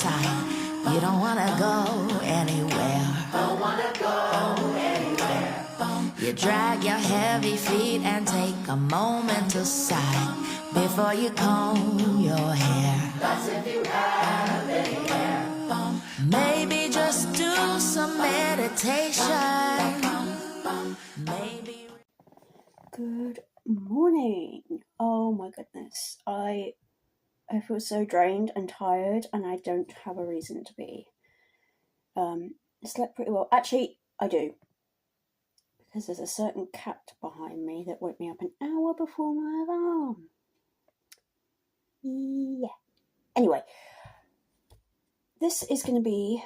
sight. You don't wanna go anywhere. Don't wanna go anywhere. You drag your heavy feet and take a moment to sigh before you comb your hair. That's if you have any hair. Maybe just do some meditation. Maybe. Good morning. Oh my goodness. I feel so drained and tired, and I don't have a reason to be. I slept pretty well. Actually, I do. Because there's a certain cat behind me that woke me up an hour before my alarm. Yeah. Anyway, this is going to be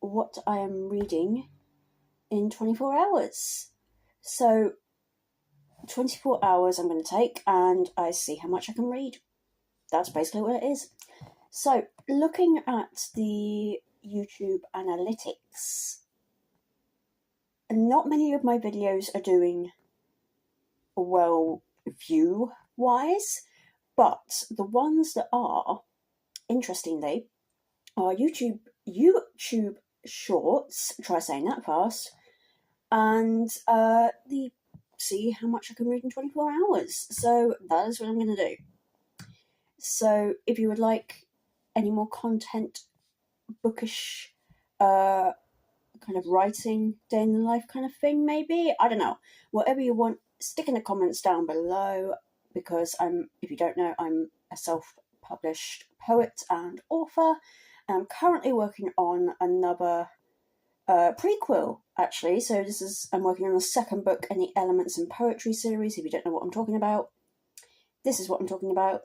what I am reading in 24 hours. So, 24 hours I'm going to take, and I see how much I can read. That's basically what it is. So, looking at the YouTube analytics, not many of my videos are doing well view-wise, but the ones that are, interestingly, are YouTube Shorts, try saying that fast, and the see how much I can read in 24 hours. So that is what I'm going to do. So if you would like any more content, bookish, kind of writing, day in the life kind of thing, maybe, I don't know, whatever you want, stick in the comments down below, because if you don't know, I'm a self-published poet and author, and I'm currently working on another prequel, actually. So I'm working on the second book in the Elements in Poetry series. If you don't know what I'm talking about, this is what I'm talking about,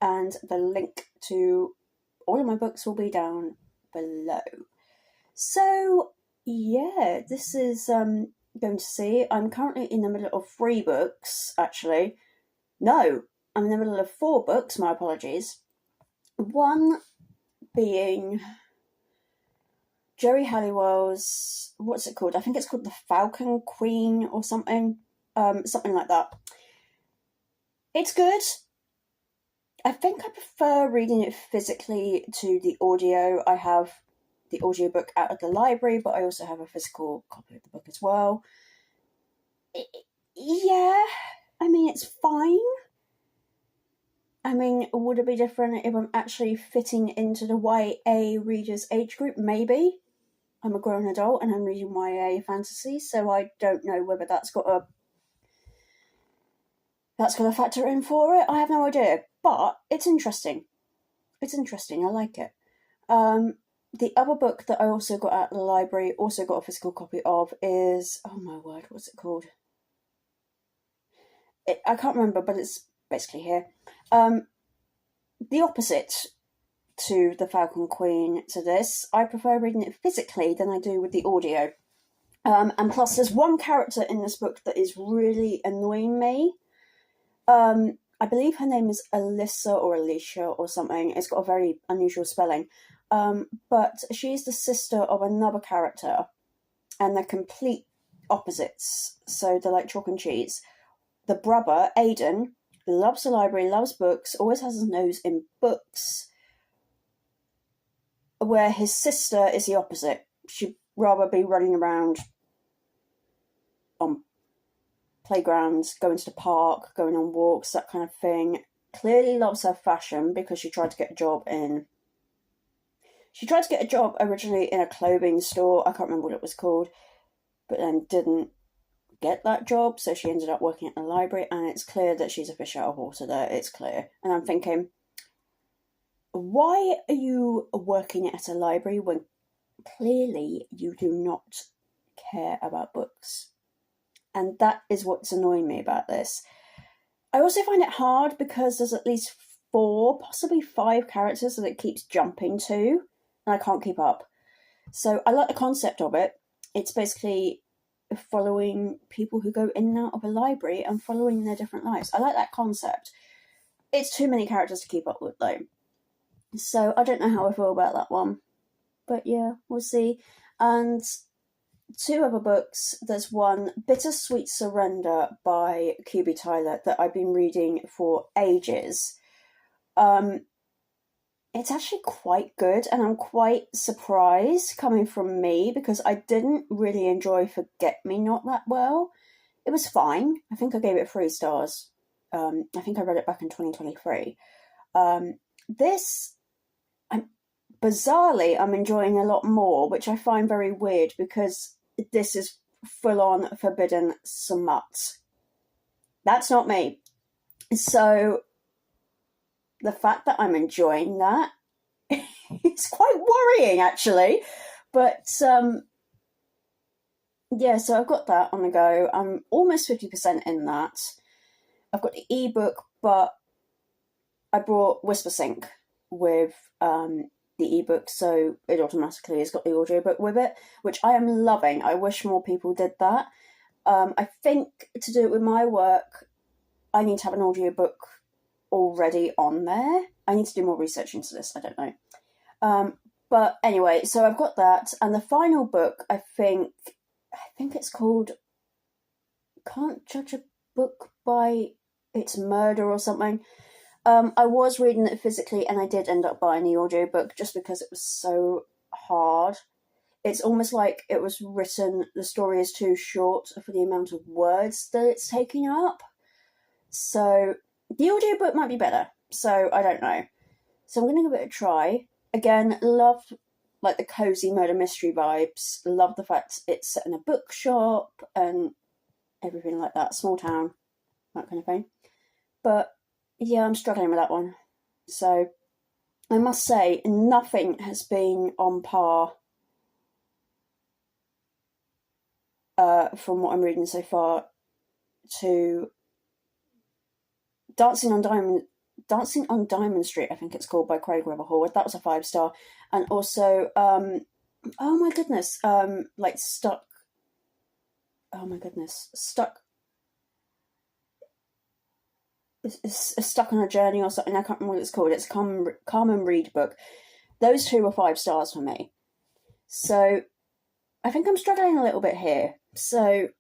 and the link to all of my books will be down below. So yeah, this is going to see. I'm currently in the middle of 3 books, actually. No, I'm in the middle of 4 books, my apologies. One being Geri Halliwell's, what's it called? I think it's called The Falcon Queen or something. Something like that. It's good. I think I prefer reading it physically to the audio. I have the audiobook out at the library, but I also have a physical copy of the book as well. Yeah, I mean, it's fine. I mean, would it be different if I'm actually fitting into the YA reader's age group? Maybe. I'm a grown adult and I'm reading YA fantasy, so I don't know whether that's got to factor in for it. I have no idea, but it's interesting. It's interesting. I like it. The other book that I also got at the library, also got a physical copy of, is, oh my word, what's it called? I can't remember, but it's basically here. The opposite to The Falcon Queen to this. I prefer reading it physically than I do with the audio. And plus, there's one character in this book that is really annoying me. I believe her name is Alyssa or Alicia or something. It's got a very unusual spelling. But she's the sister of another character, and they're complete opposites. So they're like chalk and cheese. The brother, Aidan, loves the library, loves books, always has his nose in books, where his sister is the opposite. She'd rather be running around on playgrounds, going to the park, going on walks, that kind of thing. Clearly loves her fashion because she tried to get a job originally in a clothing store. I can't remember what it was called, but then didn't get that job, so she ended up working at the library, and it's clear that she's a fish out of water there. It's clear. And I'm thinking, why are you working at a library when clearly you do not care about books? And that is what's annoying me about this. I also find it hard because there's at least 4, possibly 5 characters that it keeps jumping to, and I can't keep up. So I like the concept of it. It's basically following people who go in and out of a library and following their different lives. I like that concept. It's too many characters to keep up with, though. So I don't know how I feel about that one. But yeah, we'll see. And 2 other books. There's one, Bittersweet Surrender by QB Tyler, that I've been reading for ages. it's actually quite good, and I'm quite surprised coming from me because I didn't really enjoy Forget Me Not that well. It was fine. I think I gave it 3 stars. I think I read it back in 2023. This, bizarrely, I'm enjoying a lot more, which I find very weird because this is full-on forbidden smut. That's not me. So the fact that I'm enjoying that is quite worrying, actually. But yeah, so I've got that on the go. I'm almost 50% in that. I've got the ebook, but I brought WhisperSync with the ebook, so it automatically has got the audiobook with it, which I am loving. I wish more people did that. I think to do it with my work, I need to have an audiobook already on there. I need to do more research into this, I don't know. But anyway, so I've got that, and the final book, I think it's called Can't Judge a Book by Its Murder or something. I was reading it physically, and I did end up buying the audiobook just because it was so hard. It's almost like it was written, the story is too short for the amount of words that it's taking up. So the audiobook might be better, so I don't know. So I'm going to give it a try. Again, love like the cozy murder mystery vibes. Love the fact it's set in a bookshop and everything like that. Small town, that kind of thing. But yeah, I'm struggling with that one. So I must say, nothing has been on par from what I'm reading so far to Dancing on Diamond Street, I think it's called, by Craig Revel-Horwood. That was a 5-star. And also, oh my goodness, like Stuck. Oh my goodness, Stuck. It's Stuck on a Journey or something. I can't remember what it's called. It's a Carmen Reed book. Those two were 5 stars for me. So I think I'm struggling a little bit here. So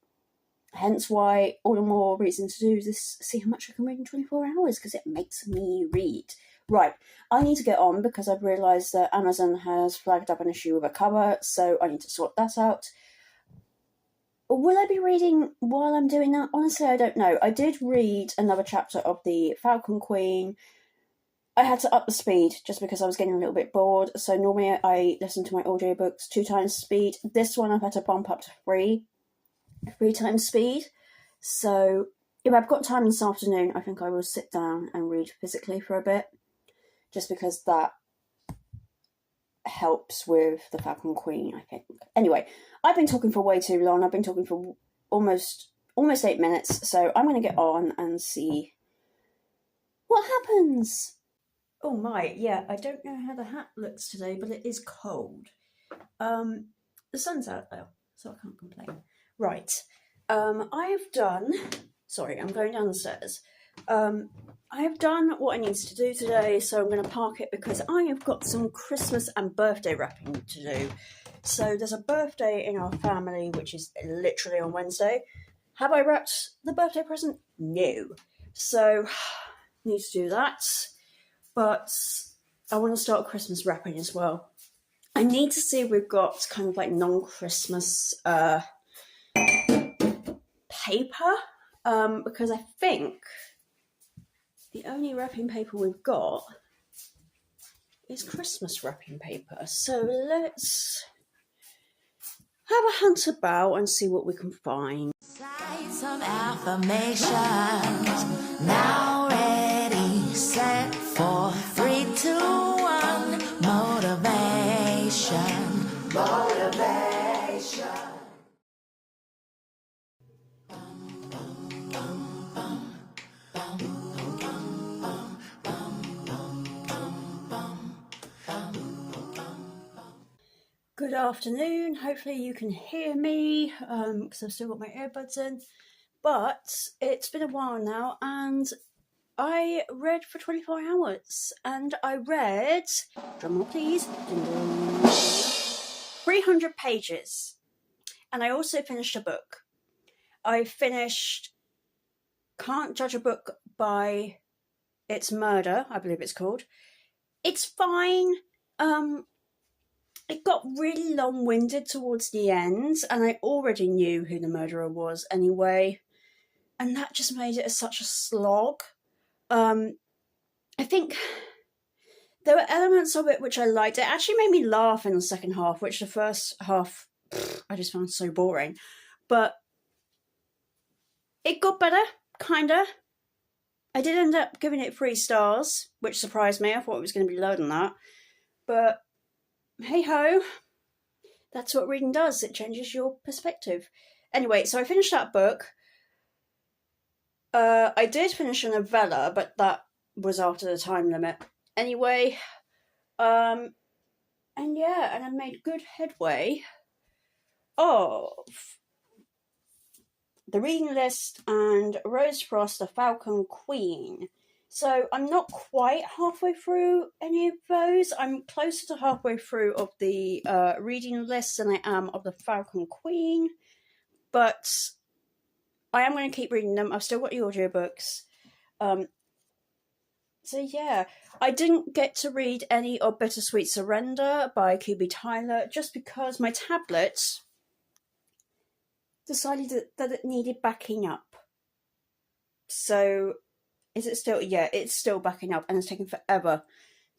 hence why all the more reason to do this, see how much I can read in 24 hours, because it makes me read. Right, I need to get on because I've realised that Amazon has flagged up an issue with a cover, so I need to sort that out. Will I be reading while I'm doing that? Honestly, I don't know. I did read another chapter of The Falcon Queen. I had to up the speed just because I was getting a little bit bored. So normally I listen to my audiobooks 2 times speed. This one I've had to bump up to 3 times speed. So if I've got time this afternoon, I think I will sit down and read physically for a bit, just because that helps with The Falcon Queen, I think. Anyway, I've been talking for way too long. I've been talking for almost 8 minutes, so I'm going to get on and see what happens. Oh my, yeah, I don't know how the hat looks today, but it is cold. The sun's out though, so I can't complain. Right, I have done... Sorry, I'm going down the stairs. I have done what I needed to do today, so I'm going to park it because I have got some Christmas and birthday wrapping to do. So there's a birthday in our family, which is literally on Wednesday. Have I wrapped the birthday present? No. So, need to do that. But I want to start Christmas wrapping as well. I need to see if we've got kind of like non-Christmas paper, because I think the only wrapping paper we've got is Christmas wrapping paper. So let's have a hunt about and see what we can find. Some affirmations now ready, set for 3, 2, 1. Motivation. Good afternoon. Hopefully you can hear me because I've still got my earbuds in. But it's been a while now, and I read for 24 hours. And I read, drumroll please, 300 pages. And I also finished a book. I finished Can't Judge a Book by Its Murder, I believe it's called. It's fine. It got really long-winded towards the end, and I already knew who the murderer was anyway, and that just made it such a slog. I think there were elements of it which I liked. It actually made me laugh in the second half, which the first half I just found so boring. But it got better, kinda. I did end up giving it 3 stars, which surprised me. I thought it was going to be lower than that. But hey ho, that's what reading does. It changes your perspective. Anyway, so I finished that book. I did finish a novella, but that was after the time limit. Anyway, and yeah, and I made good headway of the reading list and Rose Frost, the Falcon Queen. So I'm not quite halfway through any of those. I'm closer to halfway through of the reading list than I am of the Falcon Queen. But I am going to keep reading them. I've still got the audiobooks. So yeah, I didn't get to read any of Bittersweet Surrender by QB Tyler just because my tablet decided that it needed backing up. So is it still? Yeah, it's still backing up, and it's taken forever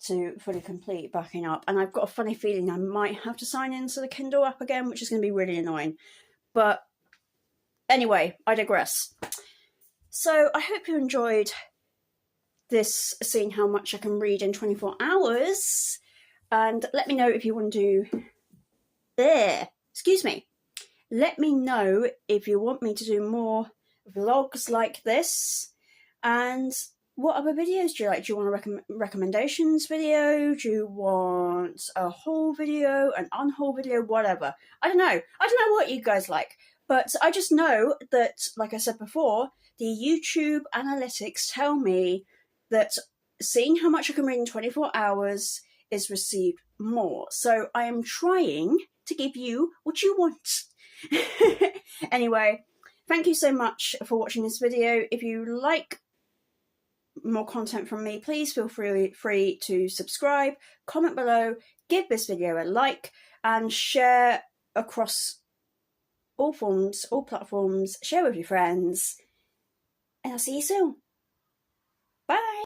to fully complete backing up. And I've got a funny feeling I might have to sign into the Kindle app again, which is going to be really annoying. But anyway, I digress. So I hope you enjoyed this, seeing how much I can read in 24 hours. And let me know if you want to do... Let me know if you want me to do more vlogs like this. And what other videos do you like? Do you want a recommendations video? Do you want a haul video, an unhaul video, whatever? I don't know what you guys like. But I just know that, like I said before, the YouTube analytics tell me that seeing how much I can read in 24 hours is received more. So I am trying to give you what you want. Anyway, thank you so much for watching this video. If you like more content from me, please feel free to subscribe, comment below, give this video a like, and share across all forms, all platforms. Share with your friends, and I'll see you soon. Bye.